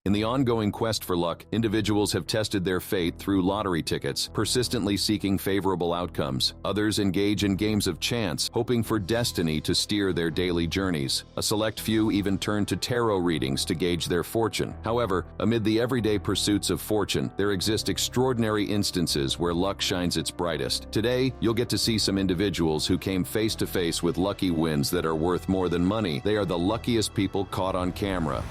In the ongoing quest for luck, individuals have tested their fate through lottery tickets, persistently seeking favorable outcomes. Others engage in games of chance, hoping for destiny to steer their daily journeys. A select few even turn to tarot readings to gauge their fortune. However, amid the everyday pursuits of fortune, there exist extraordinary instances where luck shines its brightest. Today, you'll get to see some individuals who came face to face with lucky wins that are worth more than money. They are the luckiest people caught on camera.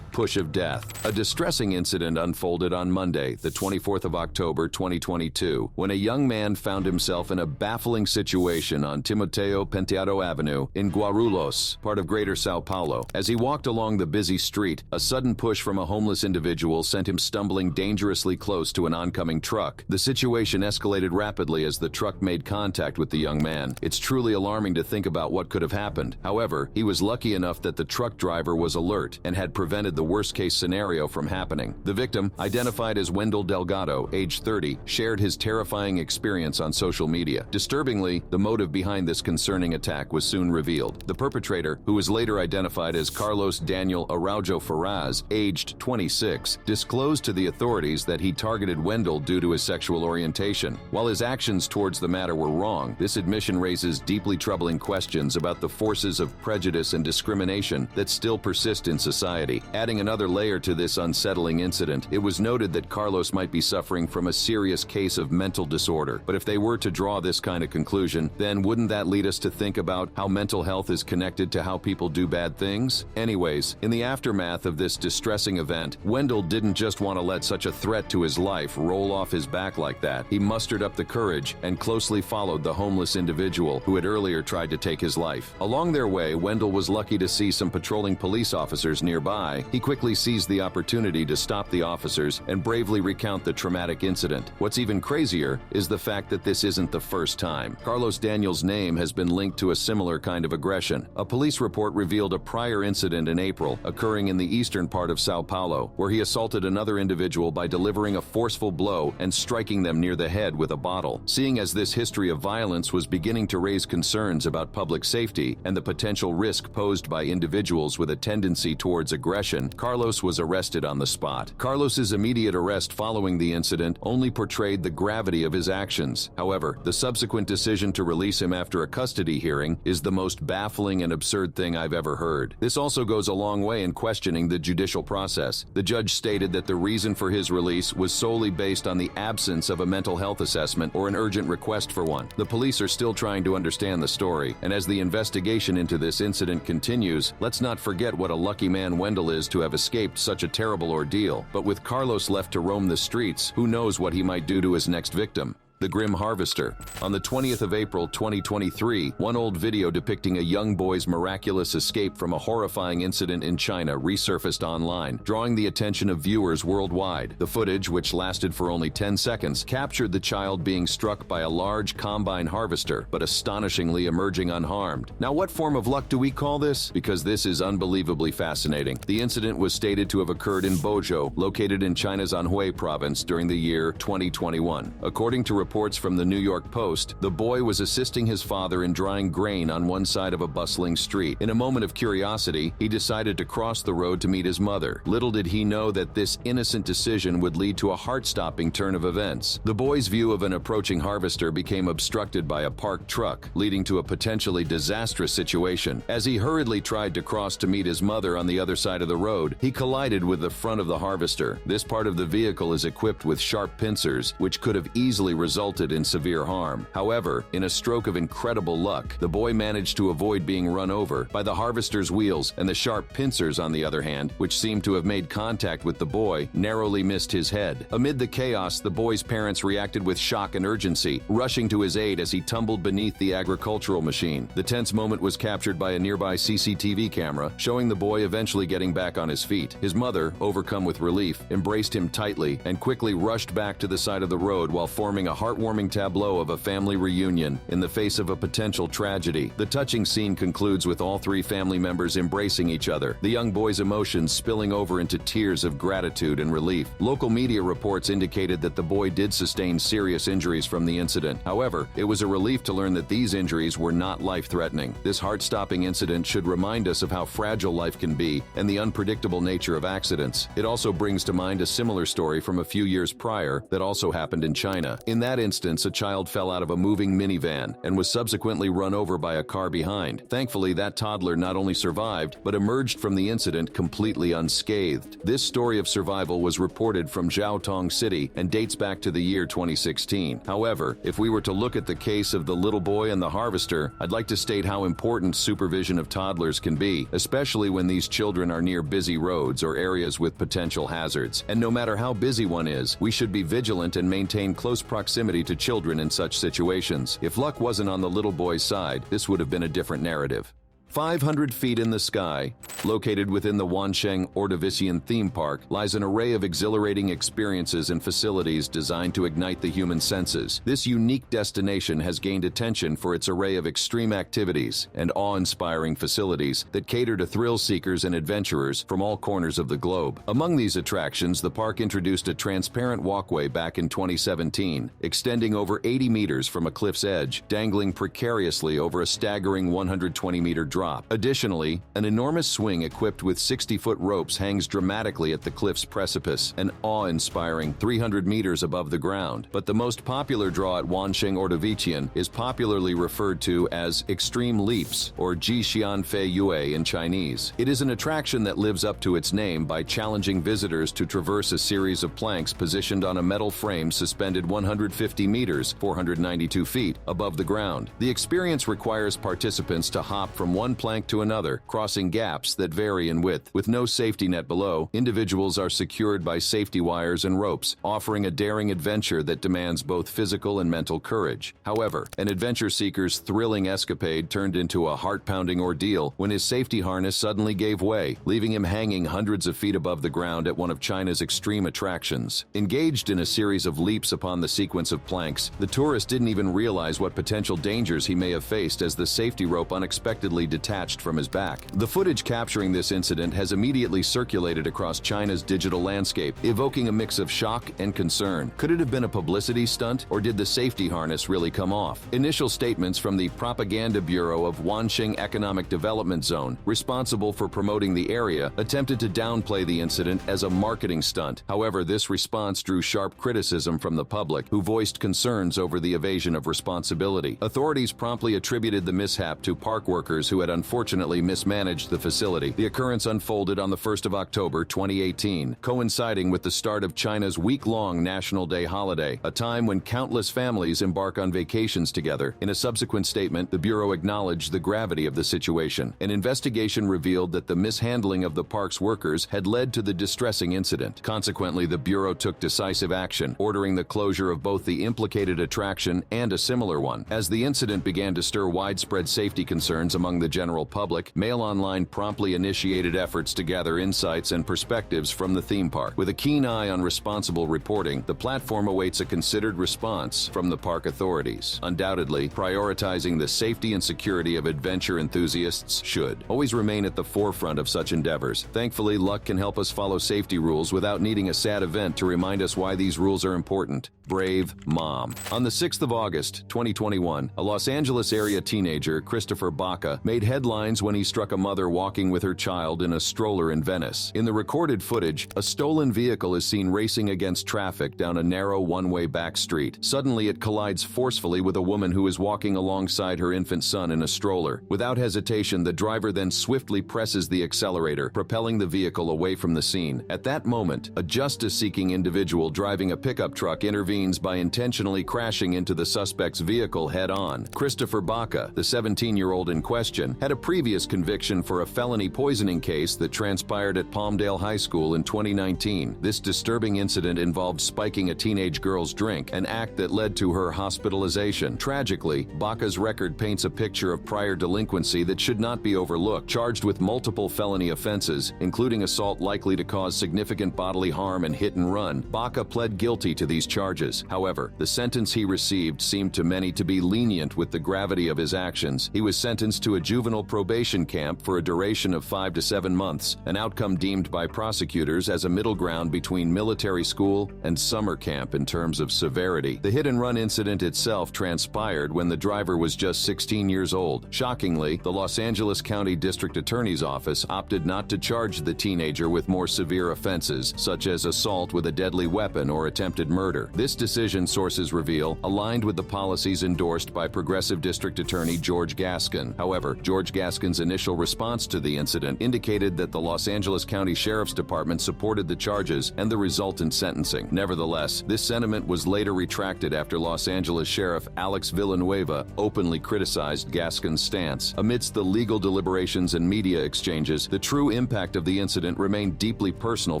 Push of death. A distressing incident unfolded on Monday, the 24th of October 2022, when a young man found himself in a baffling situation on Timoteo Penteado Avenue in Guarulhos, part of Greater Sao Paulo. As he walked along the busy street, a sudden push from a homeless individual sent him stumbling dangerously close to an oncoming truck. The situation escalated rapidly as the truck made contact with the young man. It's truly alarming to think about what could have happened. However, he was lucky enough that the truck driver was alert and had prevented the worst-case scenario from happening. The victim, identified as Wendell Delgado, age 30, shared his terrifying experience on social media. Disturbingly, the motive behind this concerning attack was soon revealed. The perpetrator, who was later identified as Carlos Daniel Araujo Ferraz, aged 26, disclosed to the authorities that he targeted Wendell due to his sexual orientation. While his actions towards the matter were wrong, this admission raises deeply troubling questions about the forces of prejudice and discrimination that still persist in society. Adding another layer to this unsettling incident, it was noted that Carlos might be suffering from a serious case of mental disorder. But if they were to draw this kind of conclusion, then wouldn't that lead us to think about how mental health is connected to how people do bad things? Anyways, in the aftermath of this distressing event, Wendell didn't just want to let such a threat to his life roll off his back like that. He mustered up the courage and closely followed the homeless individual who had earlier tried to take his life. Along their way, Wendell was lucky to see some patrolling police officers nearby. He quickly seized the opportunity to stop the officers and bravely recount the traumatic incident. What's even crazier is the fact that this isn't the first time. Carlos Daniel's name has been linked to a similar kind of aggression. A police report revealed a prior incident in April occurring in the eastern part of Sao Paulo, where he assaulted another individual by delivering a forceful blow and striking them near the head with a bottle. Seeing as this history of violence was beginning to raise concerns about public safety and the potential risk posed by individuals with a tendency towards aggression, Carlos was arrested on the spot. Carlos's immediate arrest following the incident only portrayed the gravity of his actions. However, the subsequent decision to release him after a custody hearing is the most baffling and absurd thing I've ever heard. This also goes a long way in questioning the judicial process. The judge stated that the reason for his release was solely based on the absence of a mental health assessment or an urgent request for one. The police are still trying to understand the story, and as the investigation into this incident continues, let's not forget what a lucky man Wendell is to have escaped such a terrible ordeal. But with Carlos left to roam the streets, who knows what he might do to his next victim? The Grim Harvester. On the 20th of April 2023, one old video depicting a young boy's miraculous escape from a horrifying incident in China resurfaced online, drawing the attention of viewers worldwide. The footage, which lasted for only 10 seconds, captured the child being struck by a large combine harvester, but astonishingly emerging unharmed. Now, what form of luck do we call this? Because this is unbelievably fascinating. The incident was stated to have occurred in Bozhou, located in China's Anhui province, during the year 2021. According to reports from the New York Post, the boy was assisting his father in drying grain on one side of a bustling street. In a moment of curiosity, he decided to cross the road to meet his mother. Little did he know that this innocent decision would lead to a heart-stopping turn of events. The boy's view of an approaching harvester became obstructed by a parked truck, leading to a potentially disastrous situation. As he hurriedly tried to cross to meet his mother on the other side of the road, he collided with the front of the harvester. This part of the vehicle is equipped with sharp pincers, which could have easily resulted in severe harm. However, in a stroke of incredible luck, the boy managed to avoid being run over by the harvester's wheels, and the sharp pincers, on the other hand, which seemed to have made contact with the boy, narrowly missed his head. Amid the chaos, the boy's parents reacted with shock and urgency, rushing to his aid as he tumbled beneath the agricultural machine. The tense moment was captured by a nearby CCTV camera, showing the boy eventually getting back on his feet. His mother, overcome with relief, embraced him tightly and quickly rushed back to the side of the road while forming a heartwarming tableau of a family reunion in the face of a potential tragedy. The touching scene concludes with all three family members embracing each other, the young boy's emotions spilling over into tears of gratitude and relief. Local media reports indicated that the boy did sustain serious injuries from the incident. However, it was a relief to learn that these injuries were not life-threatening. This heart-stopping incident should remind us of how fragile life can be and the unpredictable nature of accidents. It also brings to mind a similar story from a few years prior that also happened in China. In that instance, a child fell out of a moving minivan and was subsequently run over by a car behind. Thankfully, that toddler not only survived, but emerged from the incident completely unscathed. This story of survival was reported from Jiaotong City and dates back to the year 2016. However, if we were to look at the case of the little boy and the harvester, I'd like to state how important supervision of toddlers can be, especially when these children are near busy roads or areas with potential hazards. And no matter how busy one is, we should be vigilant and maintain close proximity to children in such situations. If luck wasn't on the little boy's side, this would have been a different narrative. 500 feet in the sky, located within the Wansheng Ordovician theme park, lies an array of exhilarating experiences and facilities designed to ignite the human senses. This unique destination has gained attention for its array of extreme activities and awe-inspiring facilities that cater to thrill seekers and adventurers from all corners of the globe. Among these attractions, the park introduced a transparent walkway back in 2017, extending over 80 meters from a cliff's edge, dangling precariously over a staggering 120-meter drop. Additionally, an enormous swing equipped with 60-foot ropes hangs dramatically at the cliff's precipice, an awe-inspiring 300 meters above the ground. But the most popular draw at Wansheng Ordovician is popularly referred to as Extreme Leaps, or Jixian Fei Yue in Chinese. It is an attraction that lives up to its name by challenging visitors to traverse a series of planks positioned on a metal frame suspended 150 meters, 492 feet, above the ground. The experience requires participants to hop from one plank to another, crossing gaps that vary in width. With no safety net below, individuals are secured by safety wires and ropes, offering a daring adventure that demands both physical and mental courage. However, an adventure seeker's thrilling escapade turned into a heart-pounding ordeal when his safety harness suddenly gave way, leaving him hanging hundreds of feet above the ground at one of China's extreme attractions. Engaged in a series of leaps upon the sequence of planks, the tourist didn't even realize what potential dangers he may have faced as the safety rope unexpectedly detached from his back. The footage capturing this incident has immediately circulated across China's digital landscape, evoking a mix of shock and concern. Could it have been a publicity stunt, or did the safety harness really come off? Initial statements from the Propaganda Bureau of Wansheng Economic Development Zone, responsible for promoting the area, attempted to downplay the incident as a marketing stunt. However, this response drew sharp criticism from the public, who voiced concerns over the evasion of responsibility. Authorities promptly attributed the mishap to park workers who had unfortunately mismanaged the facility. The occurrence unfolded on the 1st of October 2018, coinciding with the start of China's week-long National Day holiday, a time when countless families embark on vacations together. In a subsequent statement, the Bureau acknowledged the gravity of the situation. An investigation revealed that the mishandling of the park's workers had led to the distressing incident. Consequently, the Bureau took decisive action, ordering the closure of both the implicated attraction and a similar one. As the incident began to stir widespread safety concerns among the general public, Mail Online promptly initiated efforts to gather insights and perspectives from the theme park. With a keen eye on responsible reporting, the platform awaits a considered response from the park authorities. Undoubtedly, prioritizing the safety and security of adventure enthusiasts should always remain at the forefront of such endeavors. Thankfully, luck can help us follow safety rules without needing a sad event to remind us why these rules are important. Brave Mom. On the 6th of August, 2021, a Los Angeles area teenager, Christopher Baca, made headlines when he struck a mother walking with her child in a stroller in Venice. In the recorded footage, a stolen vehicle is seen racing against traffic down a narrow one-way back street. Suddenly, it collides forcefully with a woman who is walking alongside her infant son in a stroller. Without hesitation, the driver then swiftly presses the accelerator, propelling the vehicle away from the scene. At that moment, a justice-seeking individual driving a pickup truck intervenes by intentionally crashing into the suspect's vehicle head-on. Christopher Baca, the 17-year-old in question, Michigan, had a previous conviction for a felony poisoning case that transpired at Palmdale High School in 2019. This disturbing incident involved spiking a teenage girl's drink, an act that led to her hospitalization. Tragically, Baca's record paints a picture of prior delinquency that should not be overlooked. Charged with multiple felony offenses, including assault likely to cause significant bodily harm and hit and run, Baca pled guilty to these charges. However, the sentence he received seemed to many to be lenient with the gravity of his actions. He was sentenced to a juvenile probation camp for a duration of 5 to 7 months, an outcome deemed by prosecutors as a middle ground between military school and summer camp in terms of severity. The hit-and-run incident itself transpired when the driver was just 16 years old. Shockingly, the Los Angeles County District Attorney's Office opted not to charge the teenager with more severe offenses, such as assault with a deadly weapon or attempted murder. This decision, sources reveal, aligned with the policies endorsed by Progressive District Attorney George Gascon. However, George Gascon's initial response to the incident indicated that the Los Angeles County Sheriff's Department supported the charges and the resultant sentencing. Nevertheless, this sentiment was later retracted after Los Angeles Sheriff Alex Villanueva openly criticized Gascon's stance. Amidst the legal deliberations and media exchanges, the true impact of the incident remained deeply personal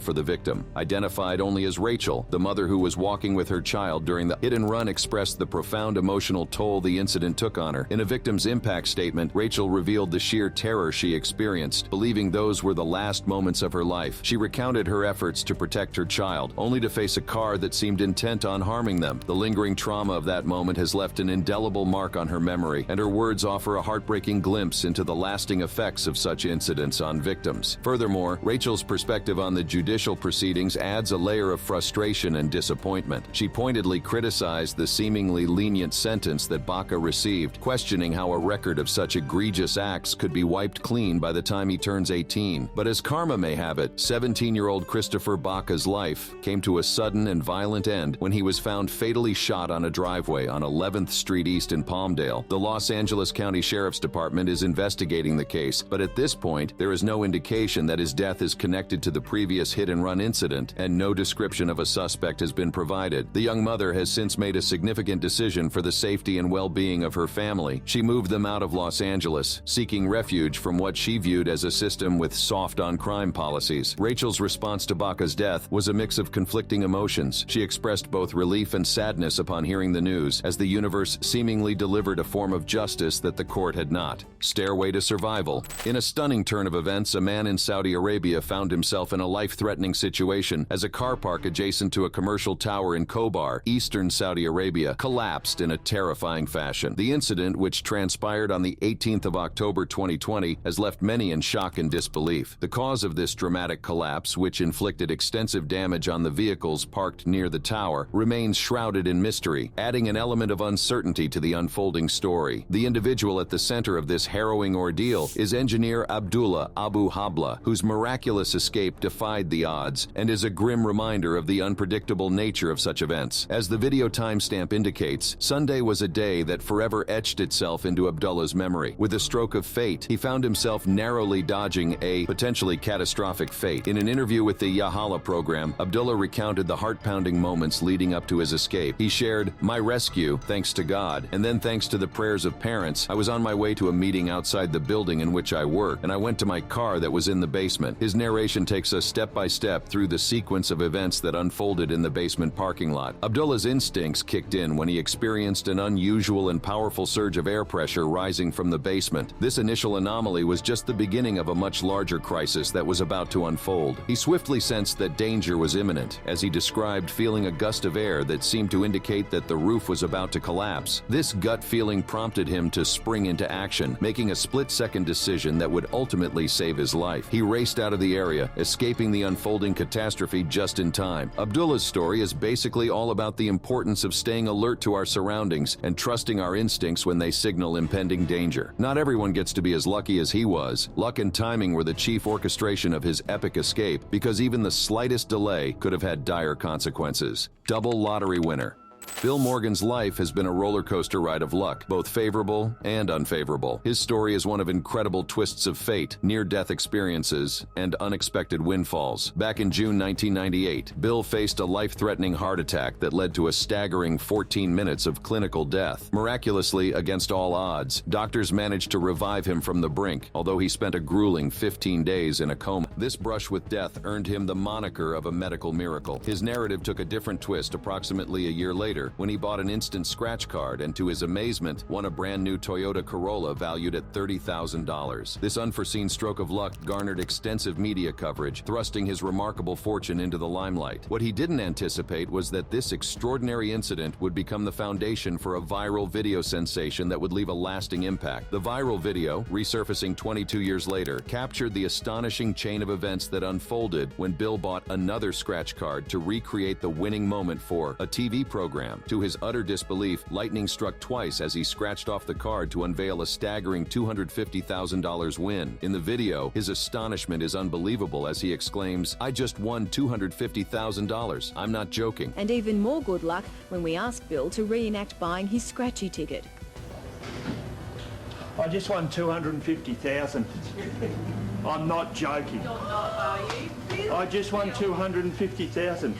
for the victim. Identified only as Rachel, the mother who was walking with her child during the hit-and-run expressed the profound emotional toll the incident took on her. In a victim's impact statement, Rachel revealed the sheer terror she experienced, believing those were the last moments of her life. She recounted her efforts to protect her child, only to face a car that seemed intent on harming them. The lingering trauma of that moment has left an indelible mark on her memory, and her words offer a heartbreaking glimpse into the lasting effects of such incidents on victims. Furthermore, Rachel's perspective on the judicial proceedings adds a layer of frustration and disappointment. She pointedly criticized the seemingly lenient sentence that Baca received, questioning how a record of such egregious acts could be wiped clean by the time he turns 18. But as karma may have it, 17-year-old Christopher Baca's life came to a sudden and violent end when he was found fatally shot on a driveway on 11th Street East in Palmdale. The Los Angeles County Sheriff's Department is investigating the case, but at this point, there is no indication that his death is connected to the previous hit-and-run incident, and no description of a suspect has been provided. The young mother has since made a significant decision for the safety and well-being of her family. She moved them out of Los Angeles, seeking refuge from what she viewed as a system with soft-on-crime policies. Rachel's response to Baca's death was a mix of conflicting emotions. She expressed both relief and sadness upon hearing the news, as the universe seemingly delivered a form of justice that the court had not. Stairway to survival. In a stunning turn of events, a man in Saudi Arabia found himself in a life-threatening situation as a car park adjacent to a commercial tower in Khobar, eastern Saudi Arabia, collapsed in a terrifying fashion. The incident, which transpired on the 18th of October 2020, has left many in shock and disbelief. The cause of this dramatic collapse, which inflicted extensive damage on the vehicles parked near the tower, remains shrouded in mystery, adding an element of uncertainty to the unfolding story. The individual at the center of this harrowing ordeal is engineer Abdullah Abu Habla, whose miraculous escape defied the odds and is a grim reminder of the unpredictable nature of such events. As the video timestamp indicates, Sunday was a day that forever etched itself into Abdullah's memory. With a stroke of fate, he found himself narrowly dodging a potentially catastrophic fate. In an interview with the Yahala program, Abdullah recounted the heart-pounding moments leading up to his escape. He shared, "My rescue, thanks to God, and then thanks to the prayers of parents, I was on my way to a meeting outside the building in which I work, and I went to my car that was in the basement." His narration takes us step by step through the sequence of events that unfolded in the basement parking lot. Abdullah's instincts kicked in when he experienced an unusual and powerful surge of air pressure rising from the basement. This initial anomaly was just the beginning of a much larger crisis that was about to unfold. He swiftly sensed that danger was imminent, as he described feeling a gust of air that seemed to indicate that the roof was about to collapse. This gut feeling prompted him to spring into action, making a split-second decision that would ultimately save his life. He raced out of the area, escaping the unfolding catastrophe just in time. Abdullah's story is basically all about the importance of staying alert to our surroundings and trusting our instincts when they signal impending danger. Not everyone gets to be as lucky as he was. Luck and timing were the chief orchestration of his epic escape, because even the slightest delay could have had dire consequences. Double lottery winner. Bill Morgan's life has been a roller coaster ride of luck, both favorable and unfavorable. His story is one of incredible twists of fate, near-death experiences, and unexpected windfalls. Back in June 1998, Bill faced a life-threatening heart attack that led to a staggering 14 minutes of clinical death. Miraculously, against all odds, doctors managed to revive him from the brink, although he spent a grueling 15 days in a coma. This brush with death earned him the moniker of a medical miracle. His narrative took a different twist approximately a year later when he bought an instant scratch card and, to his amazement, won a brand new Toyota Corolla valued at $30,000. This unforeseen stroke of luck garnered extensive media coverage, thrusting his remarkable fortune into the limelight. What he didn't anticipate was that this extraordinary incident would become the foundation for a viral video sensation that would leave a lasting impact. The viral video, resurfacing 22 years later, captured the astonishing chain of events that unfolded when Bill bought another scratch card to recreate the winning moment for a TV program. To his utter disbelief, lightning struck twice as he scratched off the card to unveil a staggering $250,000 win. In the video, his astonishment is unbelievable as he exclaims, "I just won $250,000. I'm not joking." And even more good luck when we asked Bill to reenact buying his scratchy ticket. I just won 250,000. I'm not joking. You're not, are you? Bill? I just won 250,000.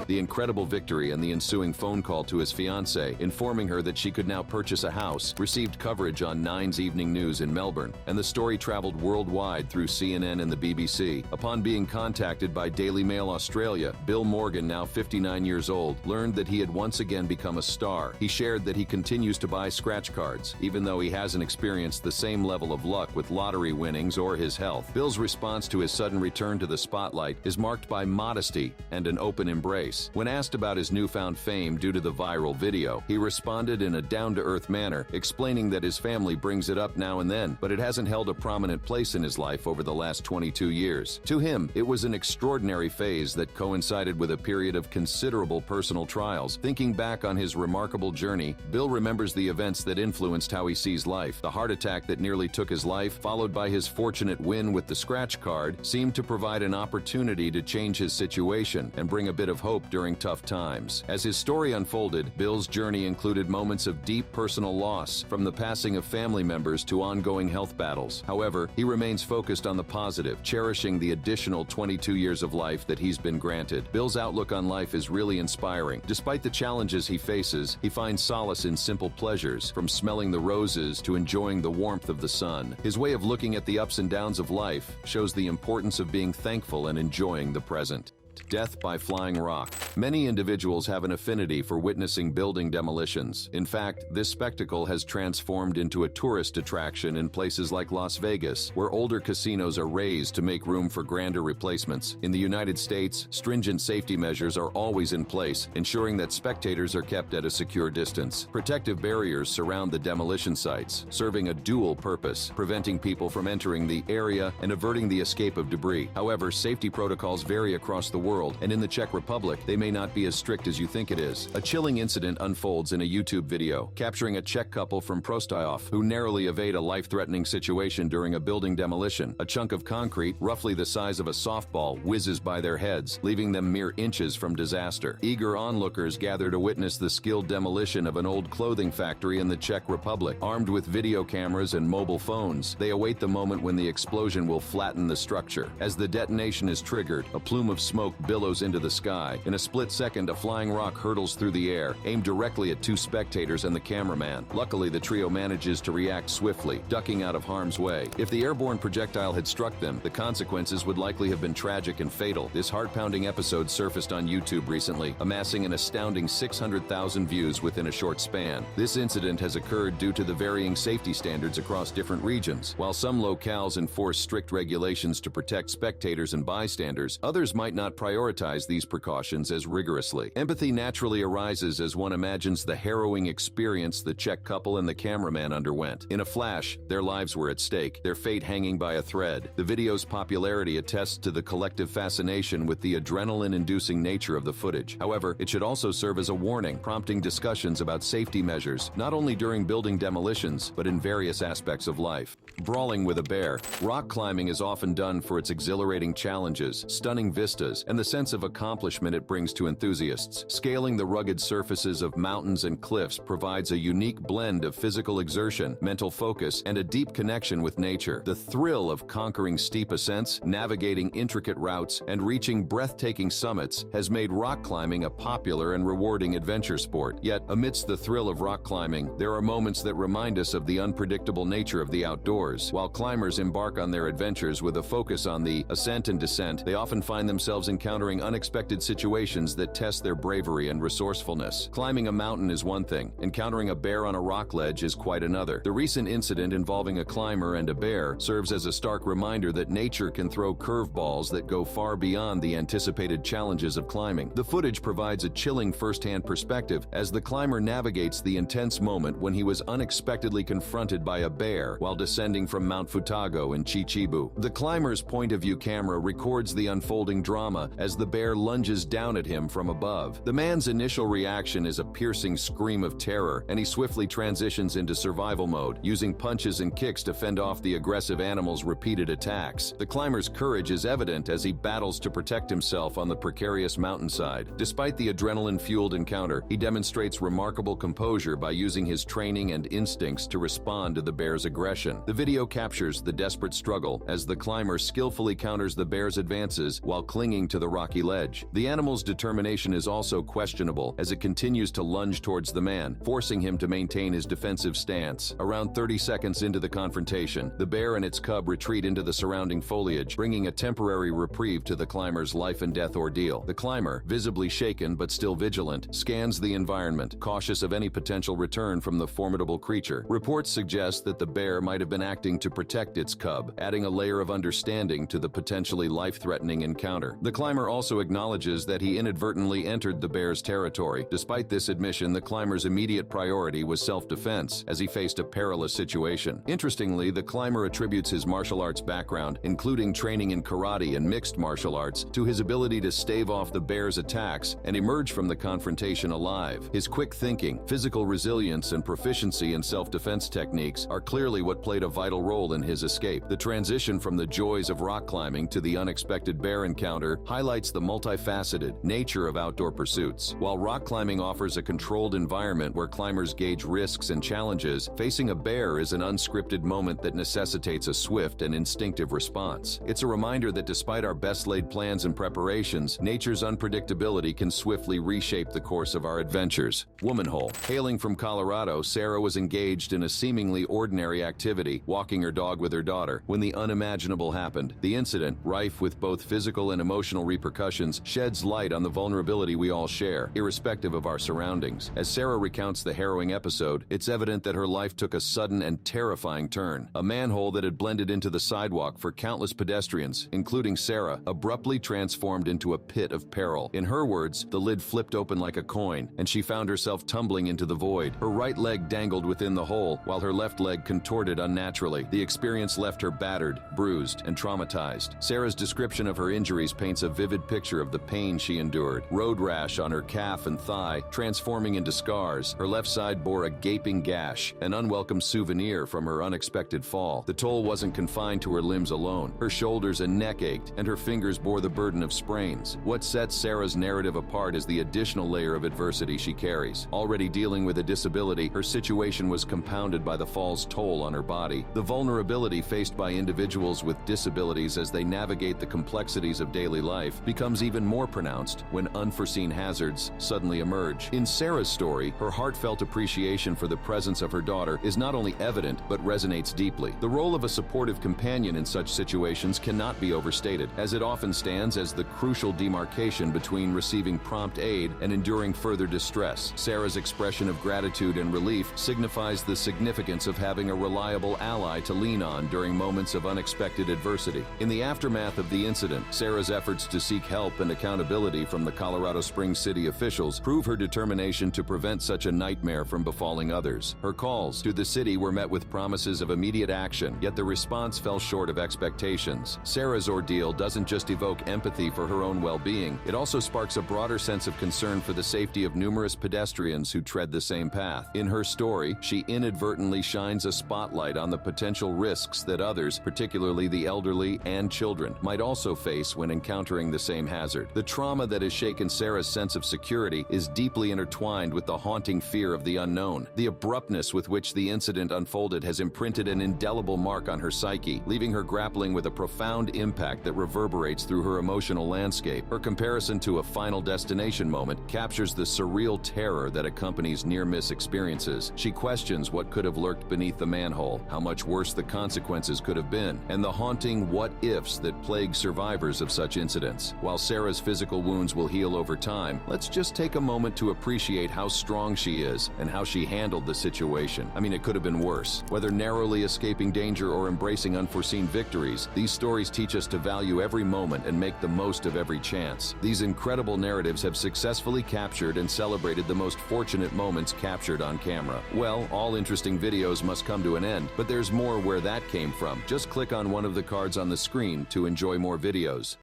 The incredible victory and the ensuing phone call to his fiancée, informing her that she could now purchase a house, received coverage on 9's Evening News in Melbourne, and the story traveled worldwide through CNN and the BBC. Upon being contacted by Daily Mail Australia, Bill Morgan, now 59 years old, learned that he had once again become a star. He shared that he continues to buy scratch cards, even though he hasn't experienced the same level of luck with lottery winnings or his health. Bill's response to his sudden return to the spotlight is marked by modesty and an open embrace. When asked about his newfound fame due to the viral video, he responded in a down-to-earth manner, explaining that his family brings it up now and then, but it hasn't held a prominent place in his life over the last 22 years. To him, it was an extraordinary phase that coincided with a period of considerable personal trials. Thinking back on his remarkable journey, Bill remembers the events that influenced how he sees life. The heart attack that nearly took his life, followed by his fortunate win with the scratch card, seemed to provide an opportunity to change his situation and bring a bit of hope during tough times. As his story unfolded, Bill's journey included moments of deep personal loss, from the passing of family members to ongoing health battles. However, he remains focused on the positive, cherishing the additional 22 years of life that he's been granted. Bill's outlook on life is really inspiring. Despite the challenges he faces, he finds solace in simple pleasures, from smelling the roses to enjoying the warmth of the sun. His way of looking at the ups and downs of life shows the importance of being thankful and enjoying the present. Death by flying rock. Many individuals have an affinity for witnessing building demolitions. In fact, this spectacle has transformed into a tourist attraction in places like Las Vegas, where older casinos are razed to make room for grander replacements. In the United States, stringent safety measures are always in place, ensuring that spectators are kept at a secure distance. Protective barriers surround the demolition sites, serving a dual purpose, preventing people from entering the area and averting the escape of debris. However, safety protocols vary across the world, and in the Czech Republic, they may not be as strict as you think it is. A chilling incident unfolds in a YouTube video, capturing a Czech couple from Prostějov who narrowly evade a life-threatening situation during a building demolition. A chunk of concrete, roughly the size of a softball, whizzes by their heads, leaving them mere inches from disaster. Eager onlookers gather to witness the skilled demolition of an old clothing factory in the Czech Republic. Armed with video cameras and mobile phones, they await the moment when the explosion will flatten the structure. As the detonation is triggered, a plume of smoke billows into the sky. In a split second, a flying rock hurtles through the air, aimed directly at two spectators and the cameraman. Luckily, the trio manages to react swiftly, ducking out of harm's way. If the airborne projectile had struck them, the consequences would likely have been tragic and fatal. This heart-pounding episode surfaced on YouTube recently, amassing an astounding 600,000 views within a short span. This incident has occurred due to the varying safety standards across different regions. While some locales enforce strict regulations to protect spectators and bystanders, others might not prioritize these precautions as rigorously. Empathy naturally arises as one imagines the harrowing experience the Czech couple and the cameraman underwent. In a flash, their lives were at stake, their fate hanging by a thread. The video's popularity attests to the collective fascination with the adrenaline-inducing nature of the footage. However, it should also serve as a warning, prompting discussions about safety measures, not only during building demolitions, but in various aspects of life. Brawling with a bear. Rock climbing is often done for its exhilarating challenges, stunning vistas, and the sense of accomplishment it brings to enthusiasts. Scaling the rugged surfaces of mountains and cliffs provides a unique blend of physical exertion, mental focus, and a deep connection with nature. The thrill of conquering steep ascents, navigating intricate routes, and reaching breathtaking summits has made rock climbing a popular and rewarding adventure sport. Yet, amidst the thrill of rock climbing, there are moments that remind us of the unpredictable nature of the outdoors. While climbers embark on their adventures with a focus on the ascent and descent, they often find themselves encountering unexpected situations that test their bravery and resourcefulness. Climbing a mountain is one thing. Encountering a bear on a rock ledge is quite another. The recent incident involving a climber and a bear serves as a stark reminder that nature can throw curveballs that go far beyond the anticipated challenges of climbing. The footage provides a chilling first-hand perspective as the climber navigates the intense moment when he was unexpectedly confronted by a bear while descending from Mount Futago in Chichibu. The climber's point-of-view camera records the unfolding drama as the bear lunges down at him from above. The man's initial reaction is a piercing scream of terror, and he swiftly transitions into survival mode, using punches and kicks to fend off the aggressive animal's repeated attacks. The climber's courage is evident as he battles to protect himself on the precarious mountainside. Despite the adrenaline-fueled encounter, he demonstrates remarkable composure by using his training and instincts to respond to the bear's aggression. The video captures the desperate struggle as the climber skillfully counters the bear's advances while clinging to the rocky ledge. The animal's determination is also questionable as it continues to lunge towards the man, forcing him to maintain his defensive stance. Around 30 seconds into the confrontation, the bear and its cub retreat into the surrounding foliage, bringing a temporary reprieve to the climber's life-and-death ordeal. The climber, visibly shaken but still vigilant, scans the environment, cautious of any potential return from the formidable creature. Reports suggest that the bear might have been acting to protect its cub, adding a layer of understanding to the potentially life-threatening encounter. The climber also acknowledges that he inadvertently entered the bear's territory. Despite this admission, the climber's immediate priority was self-defense, as he faced a perilous situation. Interestingly, the climber attributes his martial arts background, including training in karate and mixed martial arts, to his ability to stave off the bear's attacks and emerge from the confrontation alive. His quick thinking, physical resilience, and proficiency in self-defense techniques are clearly what played a vital role in his escape. The transition from the joys of rock climbing to the unexpected bear encounter highlights the multifaceted nature of outdoor pursuits. While rock climbing offers a controlled environment where climbers gauge risks and challenges, facing a bear is an unscripted moment that necessitates a swift and instinctive response. It's a reminder that despite our best-laid plans and preparations, nature's unpredictability can swiftly reshape the course of our adventures. Womanhole. Hailing from Colorado, Sarah was engaged in a seemingly ordinary activity, walking her dog with her daughter, when the unimaginable happened. The incident, rife with both physical and emotional repercussions, sheds light on the vulnerability we all share, irrespective of our surroundings. As Sarah recounts the harrowing episode, it's evident that her life took a sudden and terrifying turn. A manhole that had blended into the sidewalk for countless pedestrians, including Sarah, abruptly transformed into a pit of peril. In her words, the lid flipped open like a coin, and she found herself tumbling into the void. Her right leg dangled within the hole, while her left leg contorted unnaturally. The experience left her battered, bruised, and traumatized. Sarah's description of her injuries paints a vivid picture of the pain she endured. Road rash on her calf and thigh, transforming into scars. Her left side bore a gaping gash, an unwelcome souvenir from her unexpected fall. The toll wasn't confined to her limbs alone. Her shoulders and neck ached, and her fingers bore the burden of sprains. What sets Sarah's narrative apart is the additional layer of adversity she carries. Already dealing with a disability, her situation was compounded by the fall's toll on her body. The vulnerability faced by individuals with disabilities as they navigate the complexities of daily life becomes even more pronounced when unforeseen hazards suddenly emerge. In Sarah's story, her heartfelt appreciation for the presence of her daughter is not only evident, but resonates deeply. The role of a supportive companion in such situations cannot be overstated, as it often stands as the crucial demarcation between receiving prompt aid and enduring further distress. Sarah's expression of gratitude and relief signifies the significance of having a reliable ally to lean on during moments of unexpected adversity. In the aftermath of the incident, Sarah's efforts to seek help and accountability from the Colorado Springs city officials prove her determination to prevent such a nightmare from befalling others. Her calls to the city were met with promises of immediate action, yet the response fell short of expectations. Sarah's ordeal doesn't just evoke empathy for her own well-being, it also sparks a broader sense of concern for the safety of numerous pedestrians who tread the same path. In her story, she inadvertently shines a spotlight on the potential risks that others, particularly the elderly and children, might also face when encountering encountering the same hazard. The trauma that has shaken Sarah's sense of security is deeply intertwined with the haunting fear of the unknown. The abruptness with which the incident unfolded has imprinted an indelible mark on her psyche, leaving her grappling with a profound impact that reverberates through her emotional landscape. Her comparison to a Final Destination moment captures the surreal terror that accompanies near-miss experiences. She questions what could have lurked beneath the manhole, how much worse the consequences could have been, and the haunting what-ifs that plague survivors of such incidents. While Sarah's physical wounds will heal over time, let's just take a moment to appreciate how strong she is and how she handled the situation. I mean, it could have been worse. Whether narrowly escaping danger or embracing unforeseen victories, these stories teach us to value every moment and make the most of every chance. These incredible narratives have successfully captured and celebrated the most fortunate moments captured on camera. Well, all interesting videos must come to an end, but there's more where that came from. Just click on one of the cards on the screen to enjoy more videos.